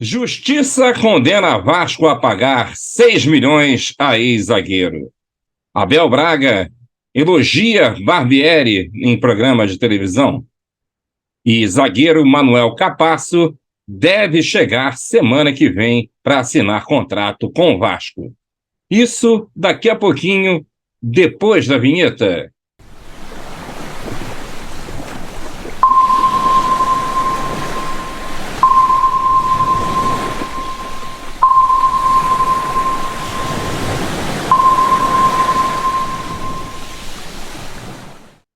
Justiça condena Vasco a pagar 6 milhões a ex-zagueiro. Abel Braga elogia Barbieri em programa de televisão. E zagueiro Manuel Capasso deve chegar semana que vem para assinar contrato com o Vasco. Isso daqui a pouquinho, depois da vinheta.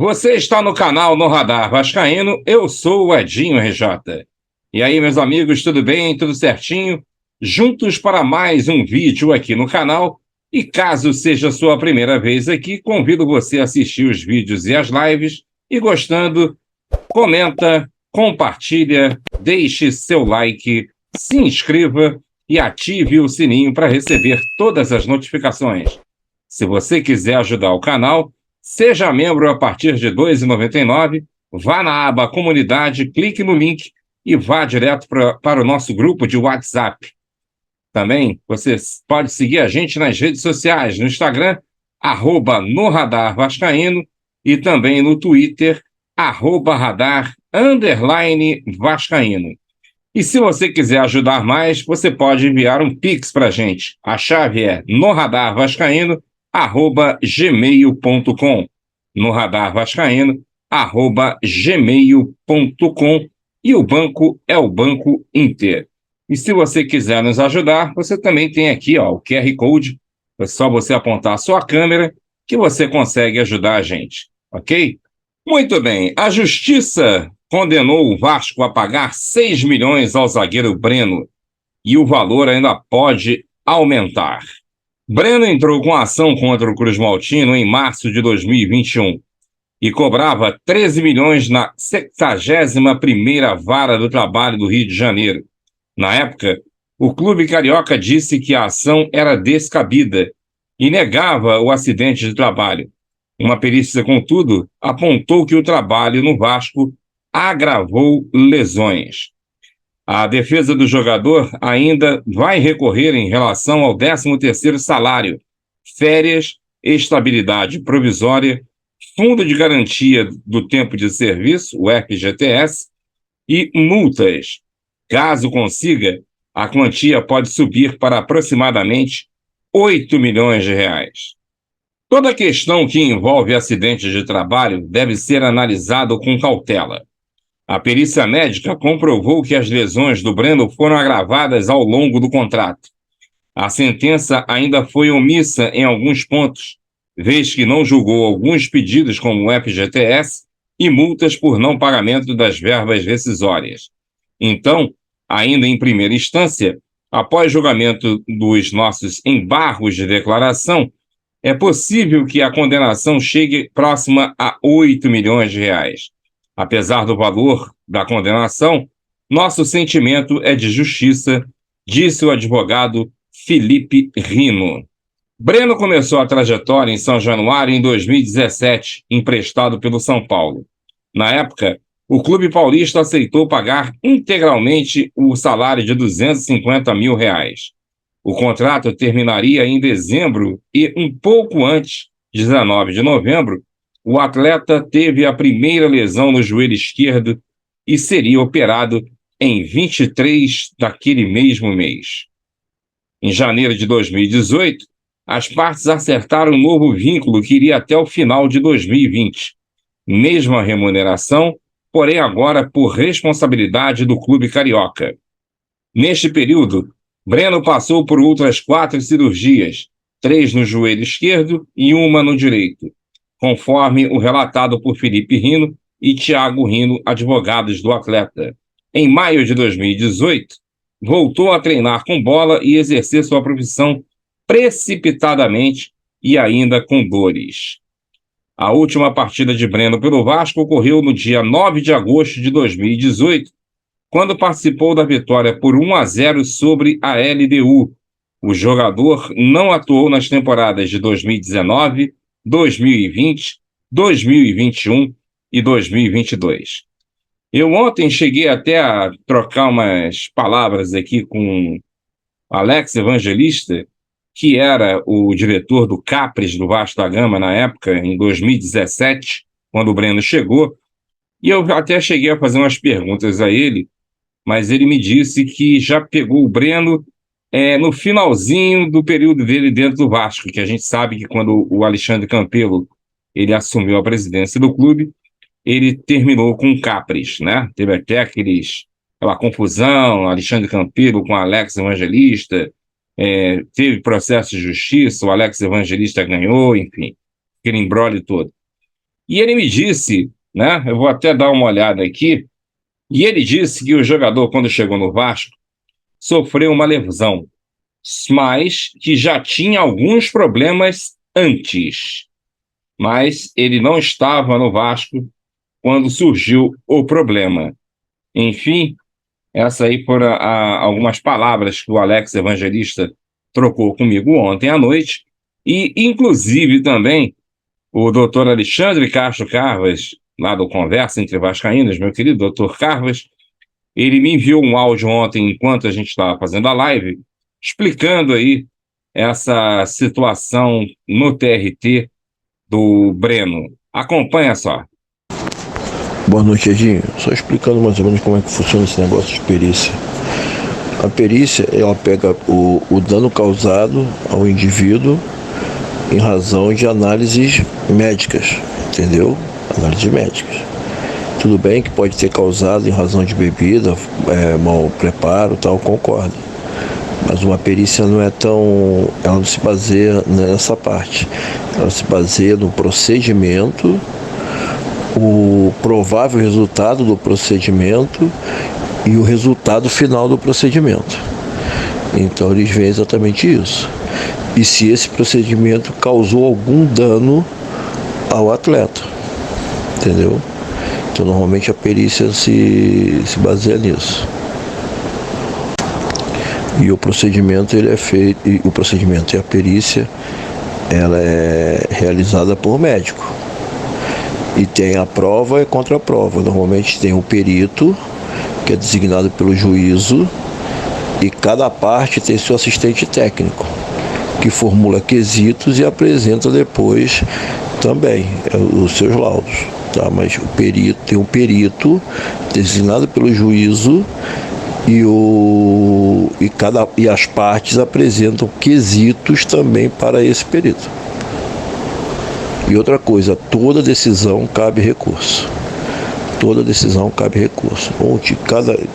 Você está no canal No Radar Vascaíno, eu sou o Edinho RJ. E aí, meus amigos, tudo bem? Tudo certinho? Juntos para mais um vídeo aqui no canal. E caso seja a sua primeira vez aqui, convido você a assistir os vídeos e as lives. E gostando, comenta, compartilha, deixe seu like, se inscreva e ative o sininho para receber todas as notificações. Se você quiser ajudar o canal, seja membro a partir de R$ 2,99, vá na aba Comunidade, clique no link e vá direto para o nosso grupo de WhatsApp. Também você pode seguir a gente nas redes sociais, no Instagram, @NoRadarVascaíno, e também no Twitter, @radar_Vascaíno. E se você quiser ajudar mais, você pode enviar um Pix para a gente. A chave é noradarvascaíno@gmail.com. noradarvascaíno@gmail.com. E o banco é o Banco Inter. E se você quiser nos ajudar, você também tem aqui o QR Code. É só você apontar a sua câmera que você consegue ajudar a gente, ok? Muito bem, a Justiça condenou o Vasco a pagar 6 milhões ao zagueiro Breno e o valor ainda pode aumentar. Breno entrou com ação contra o Cruz Maltino em março de 2021 e cobrava 13 milhões na 71ª Vara do Trabalho do Rio de Janeiro. Na época, o clube carioca disse que a ação era descabida e negava o acidente de trabalho. Uma perícia, contudo, apontou que o trabalho no Vasco agravou lesões. A defesa do jogador ainda vai recorrer em relação ao 13º salário, férias, estabilidade provisória, Fundo de Garantia do Tempo de Serviço, o FGTS, e multas. Caso consiga, a quantia pode subir para aproximadamente 8 milhões de reais. Toda questão que envolve acidentes de trabalho deve ser analisada com cautela. A perícia médica comprovou que as lesões do Breno foram agravadas ao longo do contrato. A sentença ainda foi omissa em alguns pontos, vez que não julgou alguns pedidos como o FGTS e multas por não pagamento das verbas rescisórias. Então, ainda em primeira instância, após julgamento dos nossos embargos de declaração, é possível que a condenação chegue próxima a 8 milhões de reais. Apesar do valor da condenação, nosso sentimento é de justiça, disse o advogado Felipe Rino. Breno começou a trajetória em São Januário em 2017, emprestado pelo São Paulo. Na época, o clube paulista aceitou pagar integralmente o salário de R$ 250 mil. O contrato terminaria em dezembro e, um pouco antes, 19 de novembro, o atleta teve a primeira lesão no joelho esquerdo e seria operado em 23 daquele mesmo mês. Em janeiro de 2018, as partes acertaram um novo vínculo que iria até o final de 2020. Mesma remuneração, porém agora por responsabilidade do clube carioca. Neste período, Breno passou por outras 4 cirurgias, 3 no joelho esquerdo e 1 no direito, conforme o relatado por Felipe Rino e Thiago Rino, advogados do atleta. Em maio de 2018, voltou a treinar com bola e exercer sua profissão precipitadamente e ainda com dores. A última partida de Breno pelo Vasco ocorreu no dia 9 de agosto de 2018, quando participou da vitória por 1-0 sobre a LDU. O jogador não atuou nas temporadas de 2019, 2020, 2021 e 2022. Eu ontem cheguei até a trocar umas palavras aqui com Alex Evangelista, que era o diretor do Capres do Vasco da Gama na época, em 2017, quando o Breno chegou, e eu até cheguei a fazer umas perguntas a ele, mas ele me disse que já pegou o Breno no finalzinho do período dele dentro do Vasco, que a gente sabe que quando o Alexandre Campelo ele assumiu a presidência do clube, ele terminou com o Capres, né? Teve até aquela confusão, Alexandre Campelo com Alex Evangelista, teve processo de justiça, o Alex Evangelista ganhou, enfim, aquele imbróglio todo. E ele me disse, né? Eu vou até dar uma olhada aqui, e ele disse que o jogador, quando chegou no Vasco, sofreu uma lesão, mas que já tinha alguns problemas antes. Mas ele não estava no Vasco quando surgiu o problema. Enfim, essas aí foram algumas palavras que o Alex Evangelista trocou comigo ontem à noite, e inclusive também o doutor Alexandre Castro Carvas, lá do Conversa Entre Vascaínos, meu querido doutor Carvas, ele me enviou um áudio ontem, enquanto a gente estava fazendo a live, explicando aí essa situação no TRT do Breno. Acompanha só. Boa noite, Edinho. Só explicando mais ou menos como é que funciona esse negócio de perícia. A perícia, ela pega o dano causado ao indivíduo em razão de análises médicas, entendeu? Análises médicas. Tudo bem que pode ter causado em razão de bebida, mau preparo, tal, concordo. Mas uma perícia não é tão... ela não se baseia nessa parte. Ela se baseia no procedimento, o provável resultado do procedimento e o resultado final do procedimento. Então eles veem exatamente isso. E se esse procedimento causou algum dano ao atleta, entendeu? Então normalmente a perícia se baseia nisso. E o procedimento ele é feito, e o procedimento e a perícia ela é realizada por médico. E tem a prova e contra-prova. Normalmente tem o perito, que é designado pelo juízo, e cada parte tem seu assistente técnico, que formula quesitos e apresenta depois também os seus laudos. Tá? Mas o perito tem um perito designado pelo juízo e as partes apresentam quesitos também para esse perito. E outra coisa, toda decisão cabe recurso. Toda decisão cabe recurso.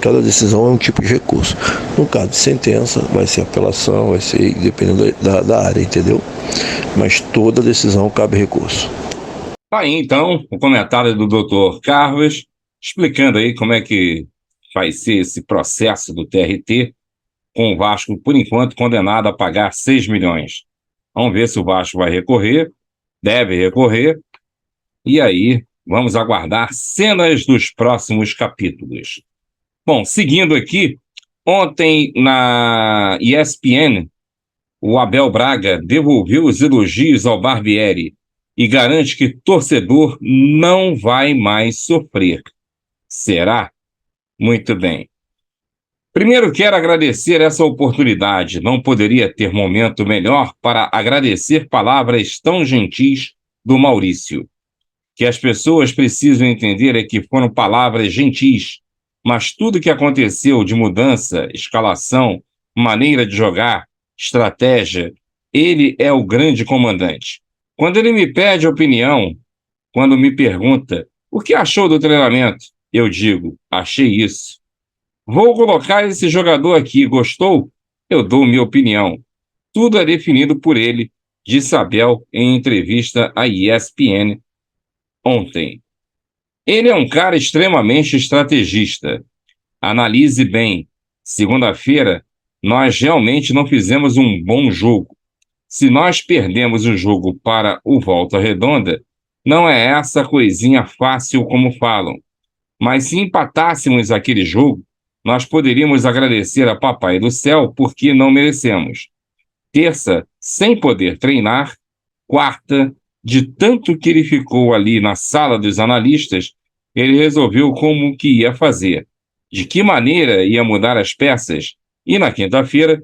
Cada decisão é um tipo de recurso. No caso de sentença, vai ser apelação, vai ser dependendo da área, entendeu? Mas toda decisão cabe recurso. Aí, então, o comentário do doutor Carlos, explicando aí como é que vai ser esse processo do TRT, com o Vasco, por enquanto, condenado a pagar 6 milhões. Vamos ver se o Vasco vai recorrer, deve recorrer, e aí vamos aguardar cenas dos próximos capítulos. Bom, seguindo aqui, ontem na ESPN, o Abel Braga devolveu os elogios ao Barbieri e garante que torcedor não vai mais sofrer. Será? Muito bem. Primeiro quero agradecer essa oportunidade. Não poderia ter momento melhor para agradecer palavras tão gentis do Maurício. Que as pessoas precisam entender é que foram palavras gentis, mas tudo que aconteceu de mudança, escalação, maneira de jogar, estratégia, ele é o grande comandante. Quando ele me pede opinião, quando me pergunta o que achou do treinamento, eu digo, achei isso. Vou colocar esse jogador aqui, gostou? Eu dou minha opinião. Tudo é definido por ele, disse Abel em entrevista à ESPN ontem. Ele é um cara extremamente estrategista. Analise bem. Segunda-feira, nós realmente não fizemos um bom jogo. Se nós perdemos o jogo para o Volta Redonda, não é essa coisinha fácil como falam. Mas se empatássemos aquele jogo, nós poderíamos agradecer a Papai do Céu porque não merecemos. Terça, sem poder treinar. Quarta, de tanto que ele ficou ali na sala dos analistas, Ele resolveu como que ia fazer, de que maneira ia mudar as peças, e na quinta-feira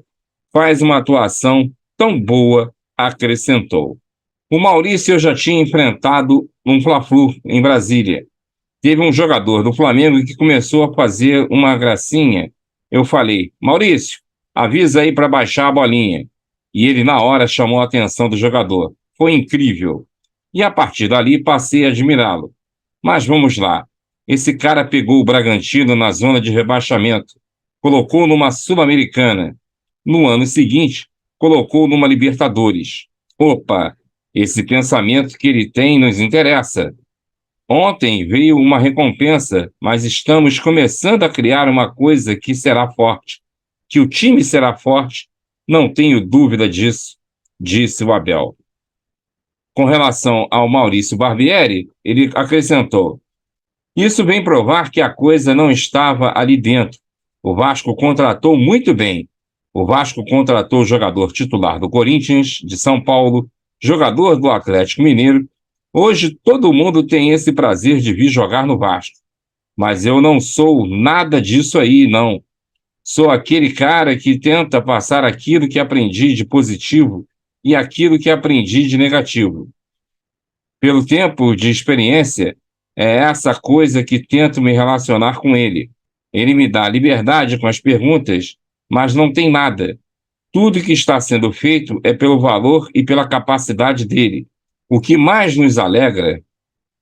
faz uma atuação tão boa, acrescentou. O Maurício eu já tinha enfrentado um Fla-Flu em Brasília. Teve um jogador do Flamengo que começou a fazer uma gracinha. Eu falei, Maurício, avisa aí para baixar a bolinha. E ele, na hora, chamou a atenção do jogador. Foi incrível. E a partir dali passei a admirá-lo. Mas vamos lá. Esse cara pegou o Bragantino na zona de rebaixamento, colocou numa Sul-Americana. No ano seguinte, colocou numa Libertadores. Opa, esse pensamento que ele tem nos interessa. Ontem veio uma recompensa, mas estamos começando a criar uma coisa que será forte. Que o time será forte, não tenho dúvida disso, disse o Abel. Com relação ao Maurício Barbieri, ele acrescentou: isso vem provar que a coisa não estava ali dentro. O Vasco contratou muito bem. O Vasco contratou o jogador titular do Corinthians, de São Paulo, jogador do Atlético Mineiro. Hoje todo mundo tem esse prazer de vir jogar no Vasco. Mas eu não sou nada disso aí, não. Sou aquele cara que tenta passar aquilo que aprendi de positivo e aquilo que aprendi de negativo. Pelo tempo de experiência, é essa coisa que tento me relacionar com ele. Ele me dá liberdade com as perguntas, mas não tem nada. Tudo que está sendo feito é pelo valor e pela capacidade dele. O que mais nos alegra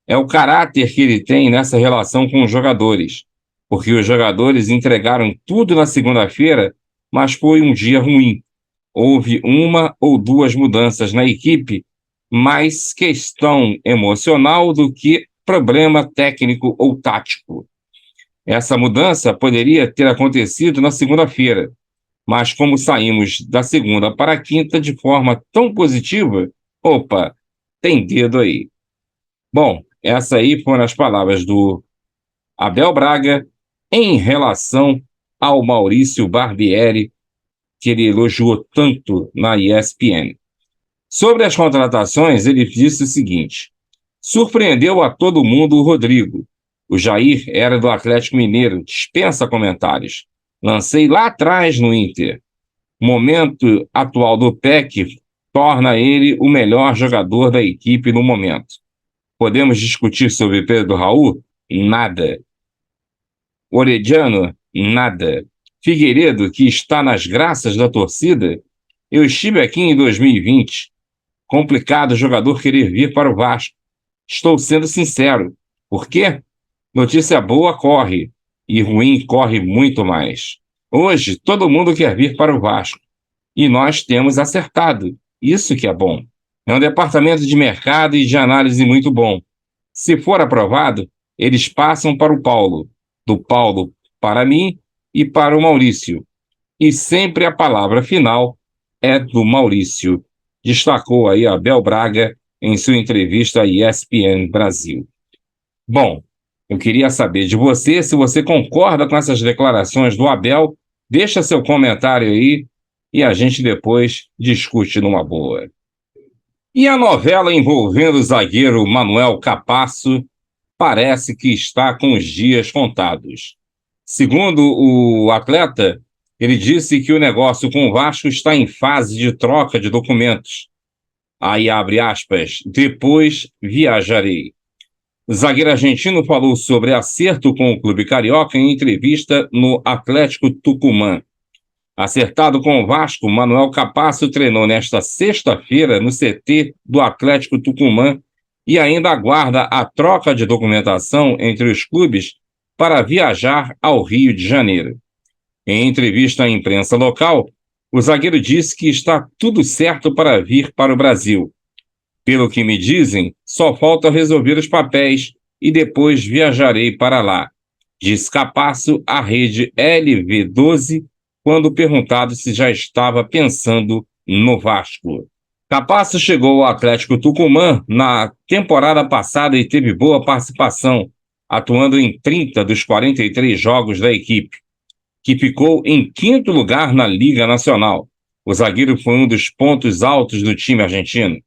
é o caráter que ele tem nessa relação com os jogadores, porque os jogadores entregaram tudo na segunda-feira, mas foi um dia ruim. Houve uma ou duas mudanças na equipe, mais questão emocional do que problema técnico ou tático. Essa mudança poderia ter acontecido na segunda-feira, mas como saímos da segunda para a quinta de forma tão positiva, opa, tem dedo aí. Bom, essas aí foram as palavras do Abel Braga em relação ao Maurício Barbieri, que ele elogiou tanto na ESPN. Sobre as contratações, ele disse o seguinte: surpreendeu a todo mundo o Rodrigo. O Jair era do Atlético Mineiro, dispensa comentários. Lancei lá atrás no Inter. O momento atual do PEC torna ele o melhor jogador da equipe no momento. Podemos discutir sobre Pedro Raul? Nada. Orediano? Nada. Figueiredo, que está nas graças da torcida? Eu estive aqui em 2020. Complicado o jogador querer vir para o Vasco. Estou sendo sincero. Por quê? Notícia boa corre, e ruim corre muito mais. Hoje, todo mundo quer vir para o Vasco. E nós temos acertado. Isso que é bom. É um departamento de mercado e de análise muito bom. Se for aprovado, eles passam para o Paulo. Do Paulo para mim e para o Maurício. E sempre a palavra final é do Maurício, destacou aí Abel Braga em sua entrevista à ESPN Brasil. Bom, eu queria saber de você, se você concorda com essas declarações do Abel, deixa seu comentário aí e a gente depois discute numa boa. E a novela envolvendo o zagueiro Manuel Capasso parece que está com os dias contados. Segundo o atleta, ele disse que o negócio com o Vasco está em fase de troca de documentos. Aí abre aspas, depois viajarei. O zagueiro argentino falou sobre acerto com o clube carioca em entrevista no Atlético Tucumã. Acertado com o Vasco, Manuel Capasso treinou nesta sexta-feira no CT do Atlético Tucumã e ainda aguarda a troca de documentação entre os clubes para viajar ao Rio de Janeiro. Em entrevista à imprensa local, o zagueiro disse que está tudo certo para vir para o Brasil. Pelo que me dizem, só falta resolver os papéis e depois viajarei para lá, disse Capasso à rede LV12, quando perguntado se já estava pensando no Vasco. Capasso chegou ao Atlético Tucumã na temporada passada e teve boa participação, atuando em 30 dos 43 jogos da equipe, que ficou em quinto lugar na Liga Nacional. O zagueiro foi um dos pontos altos do time argentino.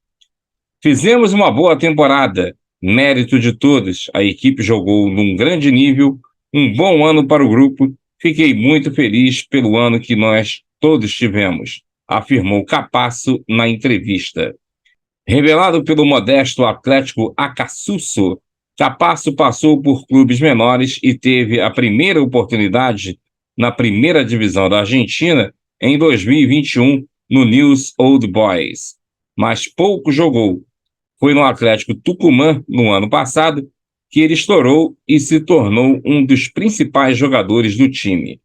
Fizemos uma boa temporada Mérito de todos, a equipe jogou num grande nível, um bom ano para o grupo. Fiquei muito feliz pelo ano que nós todos tivemos, afirmou Capasso na entrevista. Revelado pelo modesto Atlético Acassuso, Capasso passou por clubes menores e teve a primeira oportunidade na primeira divisão da Argentina em 2021 no News Old Boys, mas pouco jogou. Foi no Atlético Tucumã, no ano passado, que ele estourou e se tornou um dos principais jogadores do time.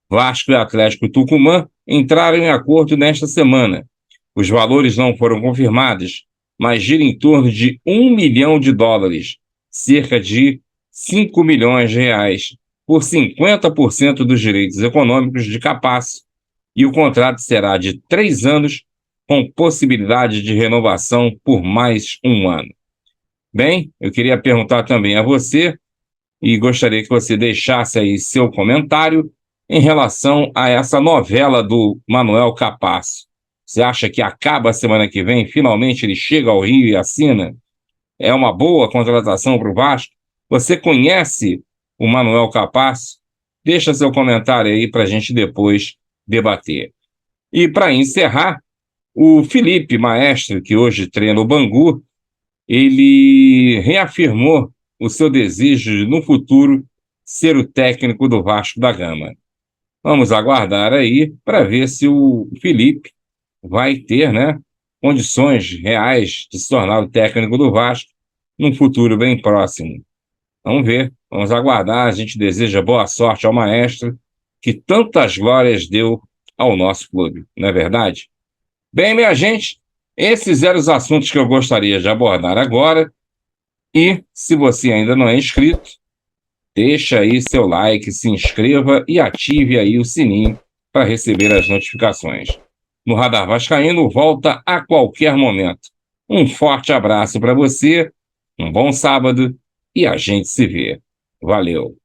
Vasco e Atlético Tucumã entraram em acordo nesta semana. Os valores não foram confirmados, mas giram em torno de US$ 1 milhão, cerca de 5 milhões de reais, por 50% dos direitos econômicos de Capasso, e o contrato será de 3 anos, com possibilidade de renovação por mais um ano. Bem, eu queria perguntar também a você, e gostaria que você deixasse aí seu comentário em relação a essa novela do Manuel Capasso. Você acha que acaba a semana que vem, finalmente ele chega ao Rio e assina? É uma boa contratação para o Vasco? Você conhece o Manuel Capasso? Deixa seu comentário aí para a gente depois debater. E para encerrar, o Felipe Maestro, que hoje treina o Bangu, ele reafirmou o seu desejo de, no futuro, ser o técnico do Vasco da Gama. Vamos aguardar aí para ver se o Felipe vai ter, né, condições reais de se tornar o técnico do Vasco num futuro bem próximo. Vamos ver, vamos aguardar. A gente deseja boa sorte ao maestro, que tantas glórias deu ao nosso clube, não é verdade? Bem, minha gente, esses eram os assuntos que eu gostaria de abordar agora. E, se você ainda não é inscrito, deixa aí seu like, se inscreva e ative aí o sininho para receber as notificações. No Radar Vascaíno volta a qualquer momento. Um forte abraço para você, um bom sábado e a gente se vê. Valeu!